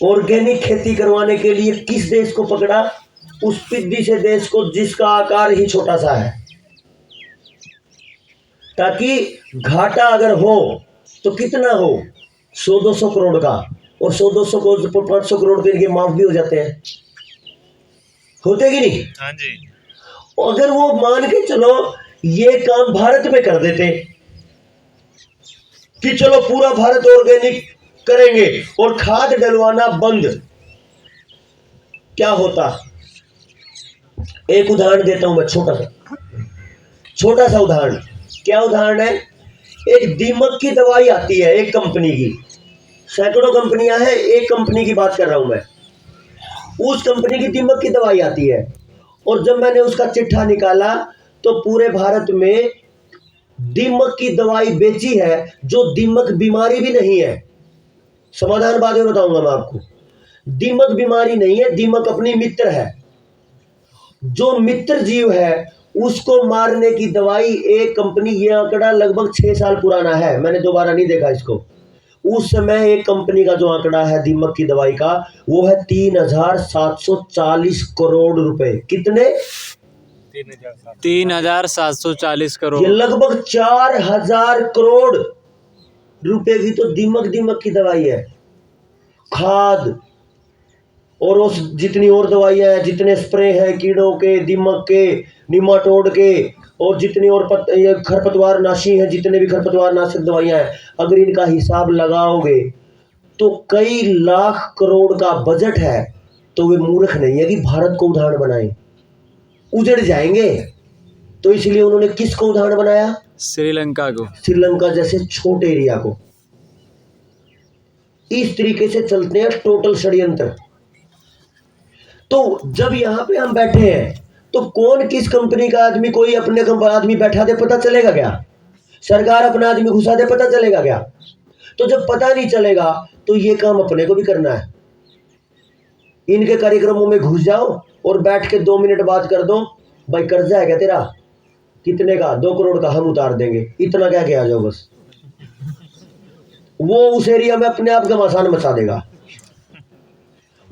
Organic खेती करवाने के लिए किस देश को पकड़ा? उस पिद्दी से देश को जिसका आकार ही छोटा सा है, ताकि घाटा अगर हो तो कितना हो, 100-200 करोड़ का, और 100-200 को 500 करोड़ के लिए माफ भी हो जाते हैं, होते कि नहीं? हाँ जी। अगर वो मान के चलो ये काम भारत में कर देते कि चलो पूरा भारत ऑर्गेनिक करेंगे और खाद डलवाना बंद, क्या होता? एक उदाहरण देता हूं मैं, छोटा सा उदाहरण। क्या उदाहरण है? एक दीमक की दवाई आती है, एक कंपनी की, सैकड़ों कंपनियां हैं, एक कंपनी की बात कर रहा हूं मैं। उस कंपनी की दीमक की दवाई आती है, और जब मैंने उसका चिट्ठा निकाला तो पूरे भारत में दीमक की दवाई बेची है जो दीमक बीमारी भी नहीं है। समाधान बाद में बताऊंगा मैं आपको। दीमक बीमारी नहीं है, दीमक अपनी मित्र है। जो मित्र जीव है उसको मारने की दवाई एक कंपनी, ये आंकड़ा लगभग 6 साल पुराना है, मैंने दोबारा नहीं देखा इसको। उस समय एक कंपनी का जो आंकड़ा है दीमक की दवाई का, वो है 3,740 करोड़ रुपए। कितने? 3,740 करोड़। ये लगभग 4,000 करोड़ रुपए की तो दीमक की दवाई है। खाद और उस जितनी और दवाइयां हैं, जितने स्प्रे हैं कीड़ों के, दीमक के, निमाटोड के, और जितनी और ये खरपतवार नाशी हैं, जितने भी खरपतवार नाशक दवाइयां हैं, अगर इनका हिसाब लगाओगे तो कई लाख करोड़ का बजट है। तो वे मूर्ख नहीं है कि भारत को उदाहरण बनाए, उजड़ जाएंगे। तो इसलिए उन्होंने किसको उदाहरण बनाया? श्रीलंका को। श्रीलंका जैसे छोटे एरिया को। इस तरीके से चलते हैं टोटल षड्यंत्र। तो जब यहां पे हम बैठे हैं तो कौन किस कंपनी का आदमी, कोई अपने आदमी बैठा दे, पता चलेगा क्या? सरकार अपना आदमी घुसा दे, पता चलेगा क्या? तो जब पता नहीं चलेगा तो ये काम अपने को भी करना है। इनके कार्यक्रमों में घुस जाओ और बैठ के 2 मिनट बात कर दो, भाई कर्जा है क्या तेरा? कितने का? 2 करोड़ का, हम उतार देंगे, इतना क्या के आ जाओ बस। वो उस एरिया में अपने आप घमासान मचा देगा।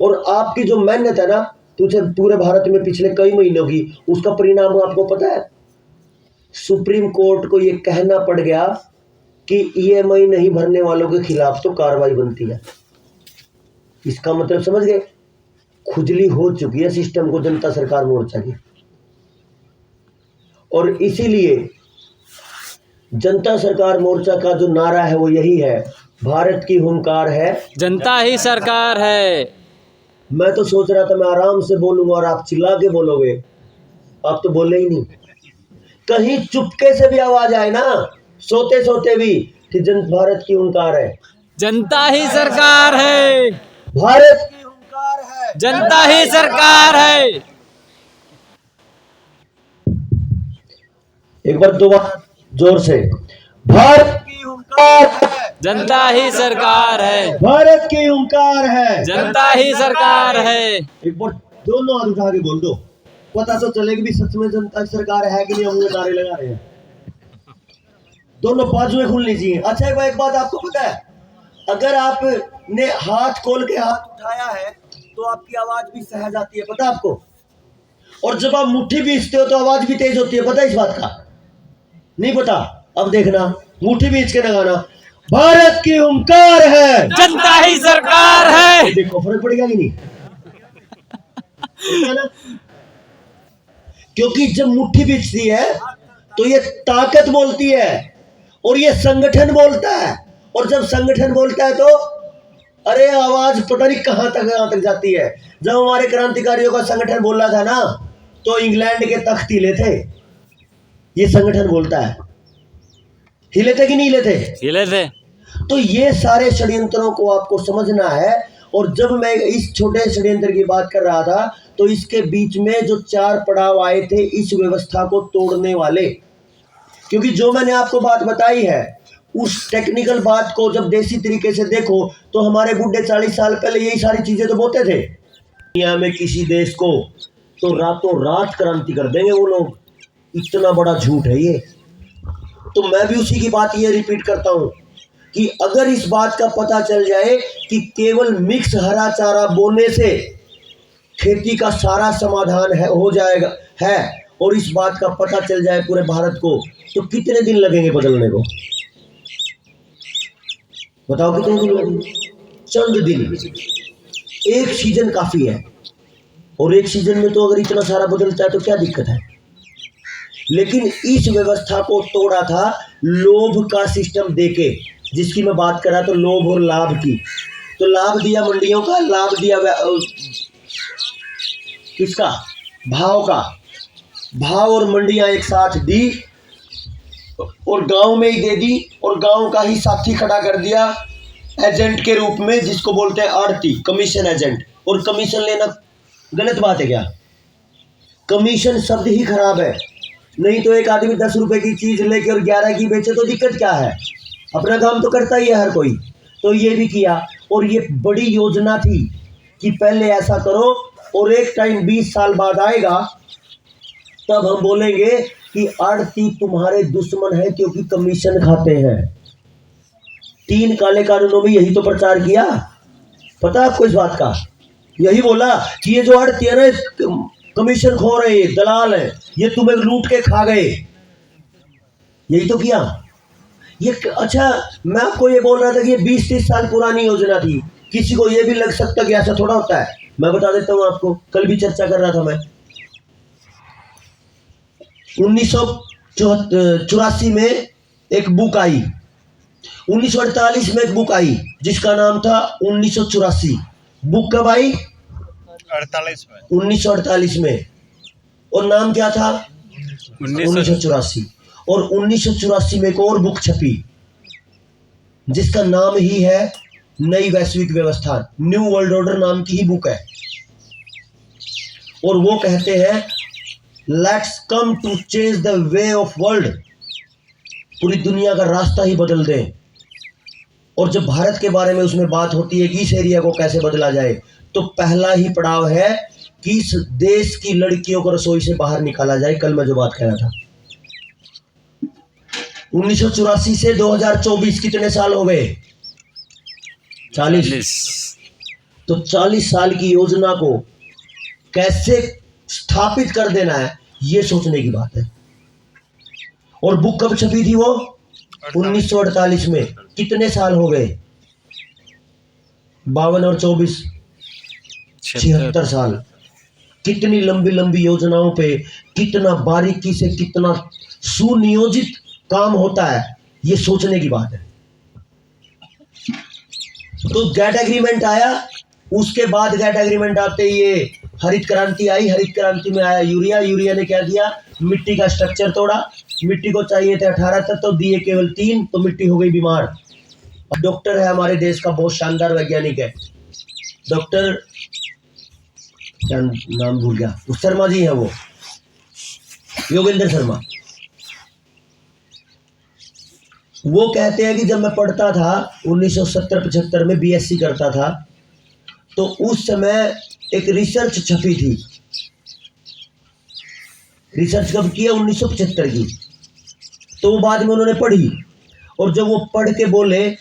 और आपकी जो मेहनत है ना, तुझे पूरे भारत में पिछले कई महीनों की, उसका परिणाम आपको पता है? सुप्रीम कोर्ट को यह कहना पड़ गया कि ईएमआई नहीं भरने वालों के खिलाफ तो कार्रवाई बनती है। इसका मतलब समझ गए? खुजली हो चुकी है सिस्टम को जनता सरकार मोर्चा की। और इसीलिए जनता सरकार मोर्चा का जो नारा है वो यही है, भारत की हुंकार है, जनता ही सरकार है। मैं तो सोच रहा था मैं आराम से बोलूंगा और आप चिल्ला के बोलोगे, आप तो बोले ही नहीं। कहीं चुपके से भी आवाज आए ना, सोते सोते भी, कि भारत की हुंकार है, जनता ही सरकार है, भारत की हुंकार है, जनता ही सरकार है। एक बार दोबारा जोर से, भारत की हुंकार है, जनता ही सरकार है, भारत की हुंकार है, जनता ही सरकार है। एक बार दोनों हाथ उठा के बोल दो, पता तो चलेगा भी सच में जनता की सरकार है कि नहीं। हम नारे लगा रहे हैं, दोनों बाजुएं खुलनी चाहिए। अच्छा एक बात आपको पता है, अगर आपने हाथ खोल के हाथ उठाया है तो आपकी आवाज भी सहज आती है, पता आपको? और जब आप मुट्ठी बीचते हो तो आवाज भी तेज होती है, पता है इस बात का? नहीं पता? अब देखना, मुट्ठी बीच के लगाना, भारत की हुंकार है, जनता ही सरकार है। देखो फर्क पड़ेगा कि नहीं? ना? क्योंकि जब मुट्ठी बीचती है तो ये ताकत बोलती है और ये संगठन बोलता है, और जब संगठन बोलता है तो अरे आवाज पता नहीं कहां तक जाती है। जब हमारे क्रांतिकारियों का संगठन बोला था ना, तो इंग्लैंड के तख्त हिले थे। ये संगठन बोलता है, हिले थे कि नहीं हिले थे? हिले थे। तो ये सारे षड्यंत्रों को आपको समझना है। और जब मैं इस छोटे षड्यंत्र की बात कर रहा था तो इसके बीच में जो 4 पड़ाव आए थे इस व्यवस्था को तोड़ने वाले, क्योंकि जो मैंने आपको बात बताई है उस टेक्निकल बात को जब देसी तरीके से देखो तो हमारे बुढ़े 40 साल पहले यही सारी चीजें तो बोलते थे। दुनिया में किसी देश को तो रातों रात क्रांति कर देंगे वो लोग, इतना बड़ा झूठ है ये। तो मैं भी उसी की बात ये रिपीट करता हूं, कि अगर इस बात का पता चल जाए कि केवल मिक्स हरा चारा बोने से खेती का सारा समाधान हो जाएगा है, और इस बात का पता चल जाए पूरे भारत को, तो कितने दिन लगेंगे बदलने को? बताओ कितने दिन लगेंगे? चंद दिन। एक सीजन काफी है, और एक सीजन में तो अगर इतना सारा बदलता है तो क्या दिक्कत है। लेकिन इस व्यवस्था को तोड़ा था लोभ का सिस्टम देके, जिसकी मैं बात कर रहा तो लोभ और लाभ की। तो लाभ दिया मंडियों का, लाभ दिया किसका? भाव का। भाव और मंडियां एक साथ दी और गांव में ही दे दी, और गांव का ही साथी खड़ा कर दिया एजेंट के रूप में, जिसको बोलते हैं आड़ती, कमीशन एजेंट। और कमीशन लेना गलत बात है क्या? कमीशन शब्द ही खराब है। नहीं तो एक आदमी 10 रुपए की चीज लेके और 11 की बेचे तो दिक्कत क्या है? अपना काम तो करता ही है हर कोई। तो ये भी किया, और ये बड़ी योजना थी कि पहले ऐसा करो, और एक टाइम 20 साल बाद आएगा तब हम बोलेंगे कि आड़ती तुम्हारे दुश्मन है क्योंकि कमीशन खाते हैं। 3 काले कानूनों में यही तो प्रचार किया, पता है आपको इस बात का? यही बोला कि ये जो आड़ती है ना, कमीशन खो रहे दलाल है, ये तुम्हें लूट के खा गए। यही तो किया ये। अच्छा, मैं आपको ये बोल रहा था कि ये 20-30 साल पुरानी योजना थी। किसी को ये भी लग सकता कि ऐसा थोड़ा होता है। मैं बता देता हूँ आपको, कल भी चर्चा कर रहा था मैं। 1984 में एक बुक आई, 1948 में एक बुक आई जिसका नाम था 1984। बुक कब आई? 1948 में। और नाम क्या था? 1984। और 1984 में एक और बुक छपी जिसका नाम ही है नई वैश्विक व्यवस्था, न्यू वर्ल्ड ऑर्डर नाम की ही बुक है। और वो कहते हैं let's come to change the way of world, पूरी दुनिया का रास्ता ही बदल दें। और जब भारत के बारे में उसमें बात होती है कि इस एरिया को कैसे बदला जाए, तो पहला ही पड़ाव है कि इस देश की लड़कियों को रसोई से बाहर निकाला जाए। कल मैं जो बात कह रहा था, 1984 से 2024 कितने साल हो गए? 40। तो 40 साल की योजना को कैसे स्थापित कर देना है, ये सोचने की बात है। और बुक कब छपी थी वो? 1948 में। कितने साल हो गए? 52 और 24 76 साल। कितनी लंबी लंबी योजनाओं पे कितना बारीकी से, कितना सुनियोजित काम होता है, ये सोचने की बात है। तो गेट एग्रीमेंट आया, उसके बाद गेट एग्रीमेंट आते ही ये हरित क्रांति आई। हरित क्रांति में आया यूरिया। यूरिया ने क्या दिया? मिट्टी का स्ट्रक्चर तोड़ा। मिट्टी को चाहिए थे 18 तत्व, तो दिए केवल 3, तो मिट्टी हो गई बीमार। अब डॉक्टर है हमारे देश का, बहुत शानदार वैज्ञानिक है, डॉक्टर क्या नाम भूल गया, शर्मा जी है वो, योगेंद्र शर्मा। वो कहते हैं कि जब मैं पढ़ता था 1970-75 में, बीएससी करता था, तो उस समय एक रिसर्च छपी थी। रिसर्च कब की है? 1975 की। तो वो बाद में उन्होंने पढ़ी, और जब वो पढ़ के बोले,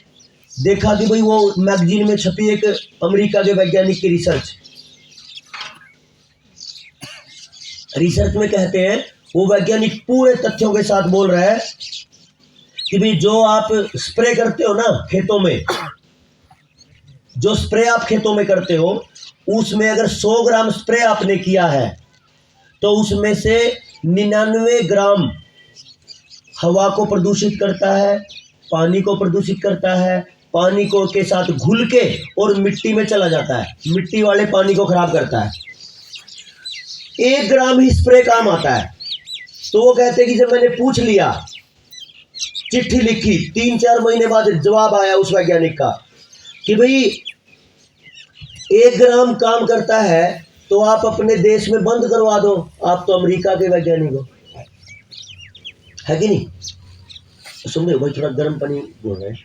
देखा कि भाई वो मैगजीन में छपी एक अमेरिका के वैज्ञानिक की रिसर्च में कहते हैं, वो वैज्ञानिक पूरे तथ्यों के साथ बोल रहा है कि भाई जो आप स्प्रे करते हो ना खेतों में, जो स्प्रे आप खेतों में करते हो, उसमें अगर 100 ग्राम स्प्रे आपने किया है, तो उसमें से 99 ग्राम हवा को प्रदूषित करता है, पानी को प्रदूषित करता है, पानी को के साथ घुल के और मिट्टी में चला जाता है, मिट्टी वाले पानी को खराब करता है। 1 ग्राम ही स्प्रे काम आता है। तो वो कहते हैं कि जब मैंने पूछ लिया, चिट्ठी लिखी, 3-4 महीने बाद जवाब आया उस वैज्ञानिक का कि भाई 1 ग्राम काम करता है तो आप अपने देश में बंद करवा दो, आप तो अमेरिका के वैज्ञानिक हो, है कि नहीं? सुन रहे हो भाई, थोड़ा गर्म पानी बोल रहे हैं।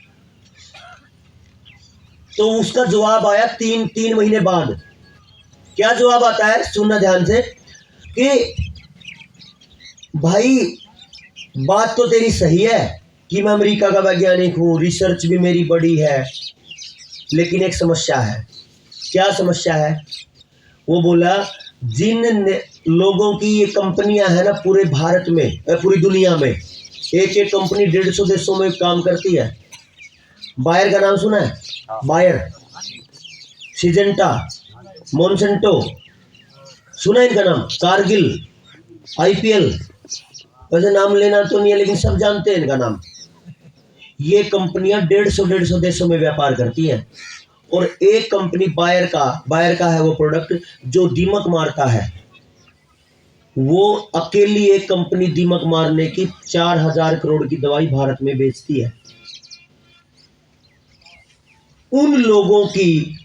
तो उसका जवाब आया 3 महीने बाद। क्या जवाब आता है? सुनना ध्यान से, कि भाई बात तो तेरी सही है, कि मैं अमेरिका का वैज्ञानिक हूँ, रिसर्च भी मेरी बड़ी है, लेकिन एक समस्या है। क्या समस्या है? वो बोला जिन लोगों की ये कंपनियां हैं ना पूरे भारत में, पूरी दुनिया में, एक एक कंपनी 150 देशों में काम करती है। बायर का नाम सुना है? बायर, सिजेंटा, मोनसेंटो, सुना है इनका नाम? कारगिल, IPL, वैसे नाम लेना तो नहीं है लेकिन सब जानते हैं इनका नाम। ये कंपनियां 150 देशों में व्यापार करती हैं। और एक कंपनी बायर का है वो प्रोडक्ट जो दीमक मारता है, वो अकेली एक कंपनी दीमक मारने की 4000 करोड़ की दवाई भारत में बेचती है। उन लोगों की